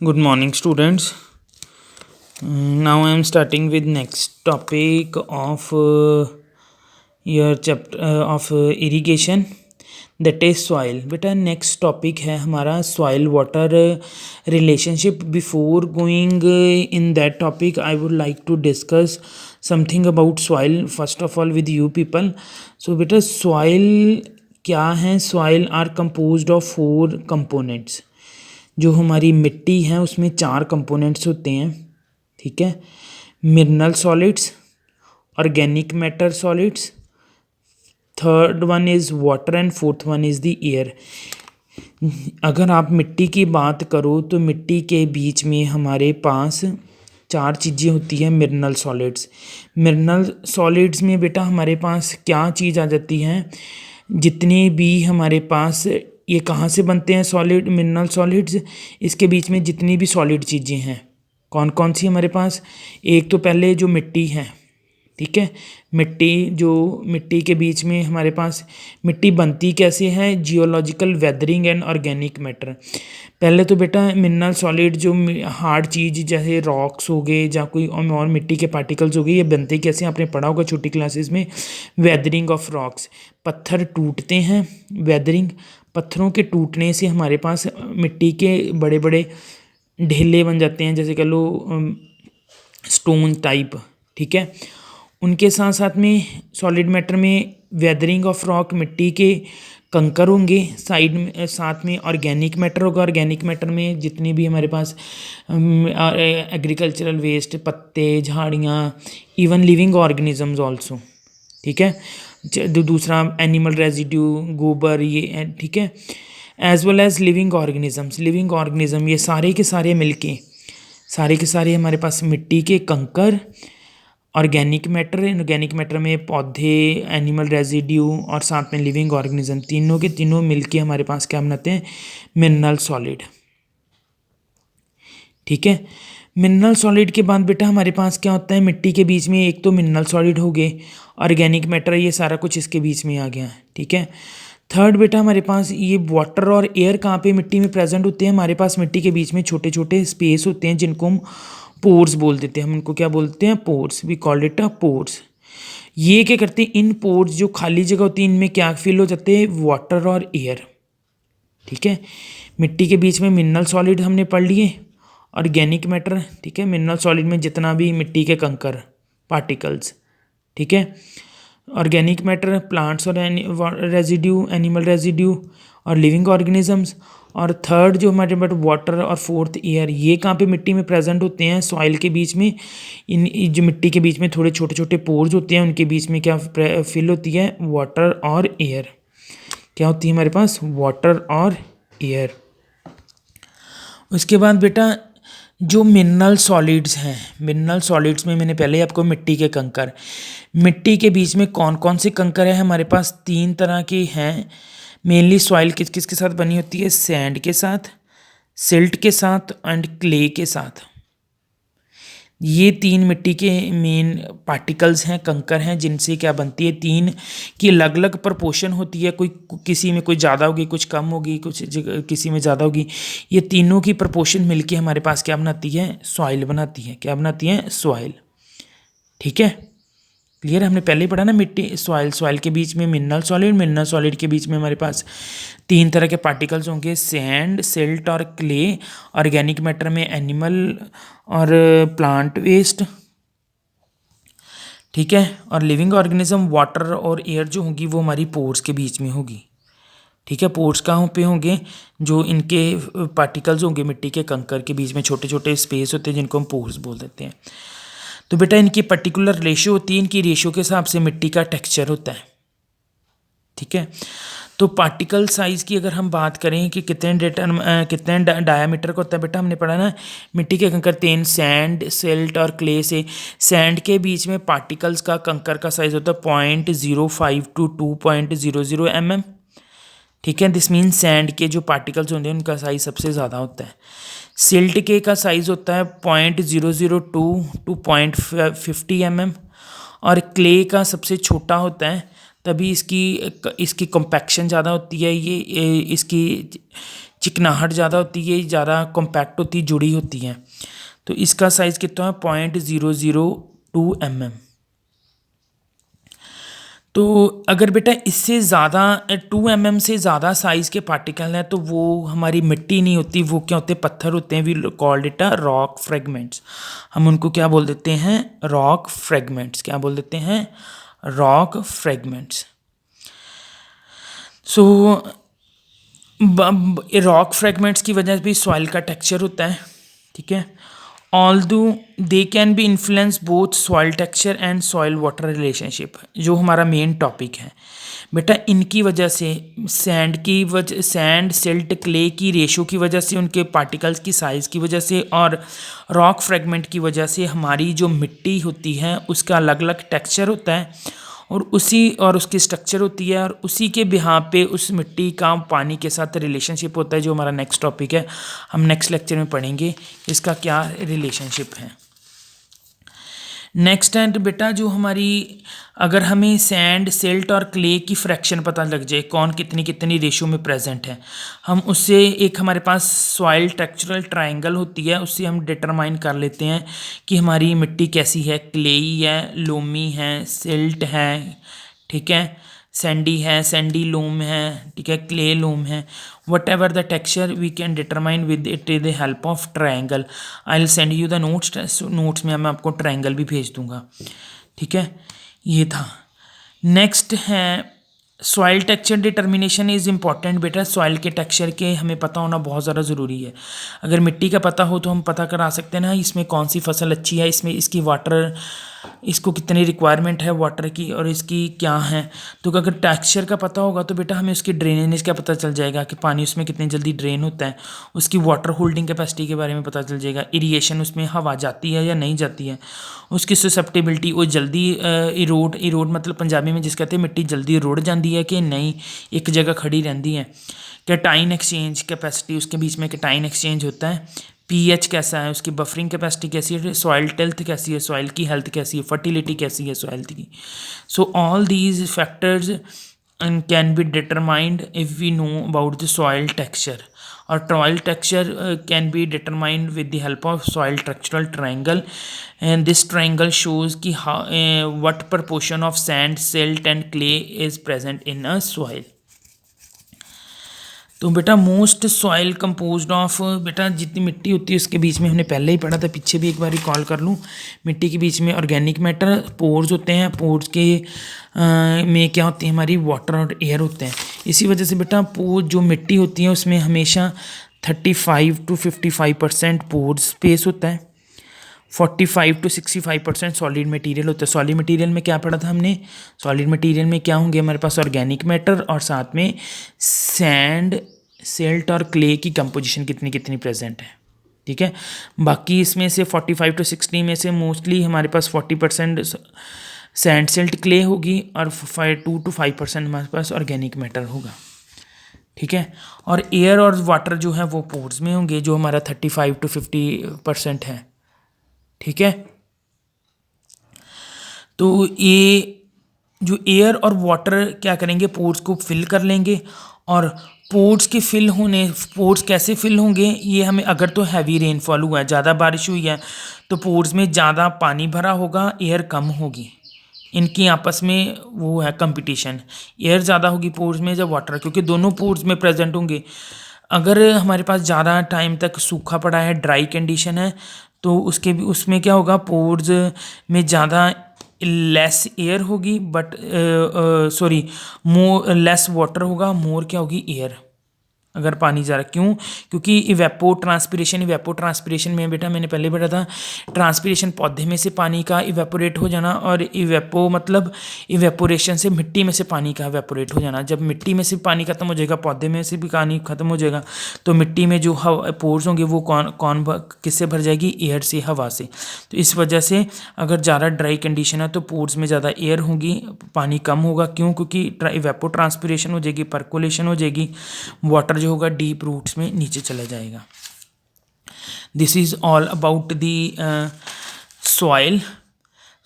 Good morning, students. Now I am starting with next topic of your chapter of irrigation, that is soil. बेटा next topic है हमारा soil water relationship. Before going in that topic, I would like to discuss something about soil first of all with you people. So बेटा soil क्या है? Soil are composed of 4 components. जो हमारी मिट्टी है उसमें 4 कंपोनेंट्स होते हैं, ठीक है। Mineral solids, organic matter solids, third one is water and fourth one is the air. अगर आप मिट्टी की बात करो तो मिट्टी के बीच में हमारे पास 4 चीज़ें होती हैं मिनरल सॉलिड्स। मिनरल सॉलिड्स में बेटा हमारे पास क्या चीज़ आ जाती है? जितने भी हमारे पास ये कहाँ से बनते हैं सॉलिड मिनरल सॉलिड्स? इसके बीच में जितनी भी सॉलिड चीज़ें हैं कौन कौन सी हमारे पास? एक तो पहले जो मिट्टी है, ठीक है। मिट्टी के बीच में हमारे पास मिट्टी बनती कैसे है? Geological weathering and organic matter. पहले तो बेटा मिनरल सॉलिड जो हार्ड चीज़ जैसे रॉक्स हो गए या कोई और मिट्टी के पार्टिकल्स हो गए, ये बनते कैसे? आपने पढ़ा होगा छोटी क्लासेस में, वेदरिंग ऑफ रॉक्स। पत्थर टूटते हैं, वेदरिंग। पत्थरों के टूटने से हमारे पास मिट्टी के बड़े बड़े ढेले बन जाते हैं, जैसे कह लो स्टोन टाइप, ठीक है। उनके साथ साथ में सॉलिड मैटर में वेदरिंग ऑफ रॉक, मिट्टी के कंकर होंगे साइड में, साथ में ऑर्गेनिक मैटर होगा। ऑर्गेनिक मैटर में जितनी भी हमारे पास एग्रीकल्चरल वेस्ट, पत्ते, झाड़ियाँ, इवन लिविंग ऑर्गेनिजम्स ऑल्सो, ठीक है। दूसरा एनिमल रेजिड्यू, गोबर, ये ठीक है। As well as living organism, ये सारे के सारे मिलके हमारे पास मिट्टी के कंकर, ऑर्गेनिक मैटर में पौधे, एनिमल रेजिड्यू और साथ में लिविंग ऑर्गेनिज्म, तीनों के तीनों मिलके हमारे पास क्या बनाते हैं? मिनरल सॉलिड, ठीक है। मिनरल सॉलिड के बाद बेटा हमारे पास क्या होता है? मिट्टी के बीच में एक तो मिनरल सॉलिड हो गए, ऑर्गेनिक मैटर, ये सारा कुछ इसके बीच में आ गया है, ठीक है। थर्ड बेटा हमारे पास ये वाटर और एयर कहाँ पे मिट्टी में प्रेजेंट होते हैं? हमारे पास मिट्टी के बीच में छोटे छोटे स्पेस होते हैं जिनको हम पोर्स बोल देते हैं। हम इनको क्या बोलते हैं? Pores. We call it a pores. ये क्या करते हैं? इन पोर्स जो खाली जगह होती है इनमें क्या फिल हो जाते हैं? वाटर और एयर, ठीक है। मिट्टी के बीच में मिनरल सॉलिड हमने पढ़ लिए, ऑर्गेनिक मैटर, ठीक है। मिनरल सॉलिड में जितना भी मिट्टी के कंकर, पार्टिकल्स, ठीक है। ऑर्गेनिक मैटर प्लांट्स और रेजिड्यू, एनिमल रेजिड्यू और लिविंग ऑर्गेनिजम्स। और थर्ड जो हमारे पास वाटर और फोर्थ एयर, ये कहाँ पे मिट्टी में प्रेजेंट होते हैं? सॉइल के बीच में। इन जो मिट्टी के बीच में थोड़े छोटे छोटे पोर्स होते हैं उनके बीच में क्या फिल होती है? वाटर और एयर। क्या होती है हमारे पास? वाटर और एयर। उसके बाद बेटा जो मिनरल सॉलिड्स हैं, मिनरल सॉलिड्स में मैंने पहले ही आपको मिट्टी के कंकर, मिट्टी के बीच में कौन कौन से कंकर हैं? हमारे पास 3 तरह के हैं मेनली। सॉइल किस किस के साथ बनी होती है? सैंड के साथ, सिल्ट के साथ एंड क्ले के साथ। ये 3 मिट्टी के मेन पार्टिकल्स हैं, कंकर हैं, जिनसे क्या बनती है? 3 की अलग अलग प्रपोर्शन होती है। कोई किसी में कोई ज़्यादा होगी, कुछ कम होगी, कुछ किसी में ज़्यादा होगी। ये तीनों की प्रपोर्शन मिलके हमारे पास क्या बनाती है? सॉइल बनाती है। क्या बनाती है? सॉइल, ठीक है। क्लियर है? हमने पहले ही पढ़ा ना मिट्टी, सॉइल के बीच में मिनरल सॉलिड के बीच में हमारे पास 3 तरह के पार्टिकल्स होंगे, सैंड, सिल्ट और क्ले। ऑर्गेनिक मैटर में एनिमल और प्लांट वेस्ट, ठीक है। और लिविंग ऑर्गेनिज्म, वाटर और एयर जो होगी वो हमारी पोर्स के बीच में होगी, ठीक है। पोर्स कहाँ पे होंगे? जो इनके पार्टिकल्स होंगे मिट्टी के कंकर के बीच में, छोटे छोटे स्पेस होते हैं जिनको हम पोर्स बोल देते हैं। तो बेटा इनकी पर्टिकुलर रेशियो होती है, इनकी रेशियो के हिसाब से मिट्टी का टेक्सचर होता है, ठीक है। तो पार्टिकल साइज़ की अगर हम बात करें कि कितने डायामीटर का होता है, बेटा हमने पढ़ा ना मिट्टी के कंकर 3, सैंड, सिल्ट और क्ले से। सैंड के बीच में पार्टिकल्स का कंकर का साइज़ होता है 0.05 to 2.00 mm, ठीक है। दिस मीन सैंड के जो पार्टिकल्स होते हैं उनका साइज़ सबसे ज़्यादा होता है। सिल्ट के का साइज़ होता है 0.002 to 0.50 mm और क्ले का सबसे छोटा होता है, तभी इसकी कॉम्पैक्शन ज़्यादा होती है। ये इसकी चिकनाहट ज़्यादा होती है, ज़्यादा कॉम्पैक्ट होती है, जुड़ी होती हैं। तो इसका साइज़ कितना है 0.002 mm। तो अगर बेटा इससे ज़्यादा 2 mm से ज़्यादा साइज़ के पार्टिकल हैं तो वो हमारी मिट्टी नहीं होती, वो क्या होते हैं, पत्थर होते हैं। We called it a rock fragments. हम उनको क्या बोल देते हैं, रॉक फ्रेगमेंट्स। क्या बोल देते हैं, रॉक फ्रेगमेंट्स। सो रॉक फ्रेगमेंट्स की वजह से भी सॉइल का टेक्सचर होता है, ठीक है। Although they can be influence both soil texture and soil water relationship, जो हमारा मेन टॉपिक है बेटा। इनकी वजह से सैंड सिल्ट क्ले की रेशो की वजह से, उनके पार्टिकल्स की साइज़ की वजह से और रॉक फ्रेगमेंट की वजह से हमारी जो मिट्टी होती है उसका अलग अलग टेक्सचर होता है और उसकी स्ट्रक्चर होती है, और उसी के बिहार पे उस मिट्टी का पानी के साथ रिलेशनशिप होता है, जो हमारा नेक्स्ट टॉपिक है। हम नेक्स्ट लेक्चर में पढ़ेंगे इसका क्या रिलेशनशिप है। नेक्स्ट है बेटा, जो हमारी अगर हमें सैंड सिल्ट और क्ले की फ्रैक्शन पता लग जाए, कौन कितनी कितनी रेशो में प्रेजेंट है, हम उससे एक हमारे पास सॉइल टेक्सचरल ट्रायंगल होती है, उससे हम डिटरमाइन कर लेते हैं कि हमारी मिट्टी कैसी है, क्लेई है, लोमी है, सिल्ट है, ठीक है, सैंडी है, सैंडी लोम है, ठीक है, क्ले लोम है। Whatever the texture we can determine with it the help of triangle. I will send you the notes में मैं आपको ट्रायंगल भी भेज दूंगा, ठीक है। ये था। नेक्स्ट है soil texture determination is important बेटा। सॉइल के टेक्सचर के हमें पता होना बहुत ज़्यादा ज़रूरी है। अगर मिट्टी का पता हो तो हम पता करा सकते हैं ना इसमें कौन सी फसल अच्छी है, इसमें इसकी वाटर, इसको कितनी रिक्वायरमेंट है वाटर की और इसकी क्या है। तो अगर टेक्सचर का पता होगा तो बेटा हमें उसकी ड्रेनेज का पता चल जाएगा कि पानी उसमें कितनी जल्दी ड्रेन होता है, उसकी वाटर होल्डिंग कैपेसिटी के बारे में पता चल जाएगा, इरीगेशन उसमें हवा जाती है या नहीं जाती है, उसकी ससेप्टेबिलिटी, वो जल्दी इरोड मतलब पंजाबी में जिस कहते हैं मिट्टी जल्दी रुड़ जाती है कि नहीं, एक जगह खड़ी रहती है। कैटाइन एक्सचेंज कैपेसिटी, उसके बीच में कैटाइन एक्सचेंज होता है। पीएच कैसा है, उसकी बफरिंग कैपेसिटी कैसी है, सॉइल हेल्थ कैसी है, सॉइल की हेल्थ कैसी है, फर्टिलिटी कैसी है सॉइल की। So all these factors can be determined if we know about the soil texture. और soil texture can be determined with the help of soil structural triangle, and this triangle shows कि what proportion of sand silt and clay is present in a soil. तो बेटा most soil composed of, बेटा जितनी मिट्टी होती है उसके बीच में हमने पहले ही पढ़ा था, पीछे भी एक बार रिकॉल कर लूँ। मिट्टी के बीच में ऑर्गेनिक मैटर, पोर्स होते हैं, पोर्स के में क्या होती है हमारी वाटर और एयर होते हैं। इसी वजह से बेटा पोर जो मिट्टी होती है उसमें हमेशा 35 to 55% पोर स्पेस होता है, 45 to 65% सॉलिड मटेरियल होता है। सॉलिड मटेरियल में क्या पढ़ा था हमने, सॉलिड मटेरियल में क्या होंगे हमारे पास ऑर्गेनिक मैटर और साथ में सैंड सिल्ट और क्ले की कंपोजिशन कितनी कितनी प्रेजेंट है, ठीक है। बाकी इसमें से 45 to 60 में से मोस्टली हमारे पास 40% सैंड सिल्ट क्ले होगी और 2 to 5% हमारे पास ऑर्गेनिक मैटर होगा, ठीक है। और एयर और वाटर जो है वो पोर्स में होंगे, जो हमारा 35 to 50% है, ठीक है। तो ये जो एयर और वाटर क्या करेंगे, पोर्स को फिल कर लेंगे। और पोर्स के फिल होने, पोर्स कैसे फिल होंगे, ये हमें अगर तो हैवी रेनफॉल हुआ है, ज़्यादा बारिश हुई है तो पोर्स में ज़्यादा पानी भरा होगा, एयर कम होगी, इनकी आपस में वो है कंपटीशन। एयर ज़्यादा होगी पोर्स में जब वाटर, क्योंकि दोनों पोर्स में प्रेजेंट होंगे। अगर हमारे पास ज़्यादा टाइम तक सूखा पड़ा है, ड्राई कंडीशन है, तो उसमें क्या होगा, पोर्स में ज़्यादा लेस एयर होगी but sorry more less water होगा, मोर क्या होगी एयर। अगर पानी ज़्यादा, क्यों, क्योंकि इवेपो ट्रांसपिरेशन में बेटा मैंने पहले पढ़ा था, ट्रांसपिरेशन पौधे में से पानी का इवेपोरेट हो जाना, और इवेपो मतलब इवेपोरेशन से मिट्टी में से पानी का इवेपोरेट हो जाना। जब मिट्टी में से पानी खत्म हो जाएगा, पौधे में से भी पानी खत्म हो जाएगा, तो मिट्टी में जो पोर्स होंगे वो कौन किससे भर जाएगी, एयर से, हवा से। तो इस वजह से अगर ज़्यादा ड्राई कंडीशन है तो पोर्स में ज़्यादा एयर होगी, पानी कम होगा, क्यों, क्योंकि इवेपो ट्रांसपिरेशन हो जाएगी, परकोलेशन हो जाएगी, वाटर जो होगा डीप रूट्स में नीचे चला जाएगा। This is all about the soil.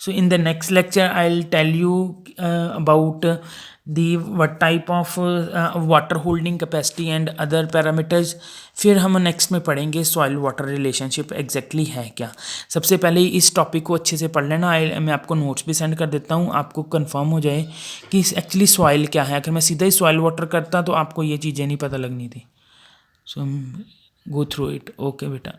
So in the next lecture I will tell you about the what type of water holding capacity and other parameters. फिर हम नेक्स्ट में पढ़ेंगे सॉइल वाटर रिलेशनशिप एग्जैक्टली है क्या। सबसे पहले इस topic को अच्छे से पढ़ लेना। मैं आपको नोट्स भी सेंड कर देता हूँ, आपको कंफर्म हो जाए कि एक्चुअली सॉइल क्या है। अगर मैं सीधा ही सॉइल वाटर करता तो आपको ये चीज़ें नहीं पता लगनी थी। सो गो थ्रू इट। ओके बेटा।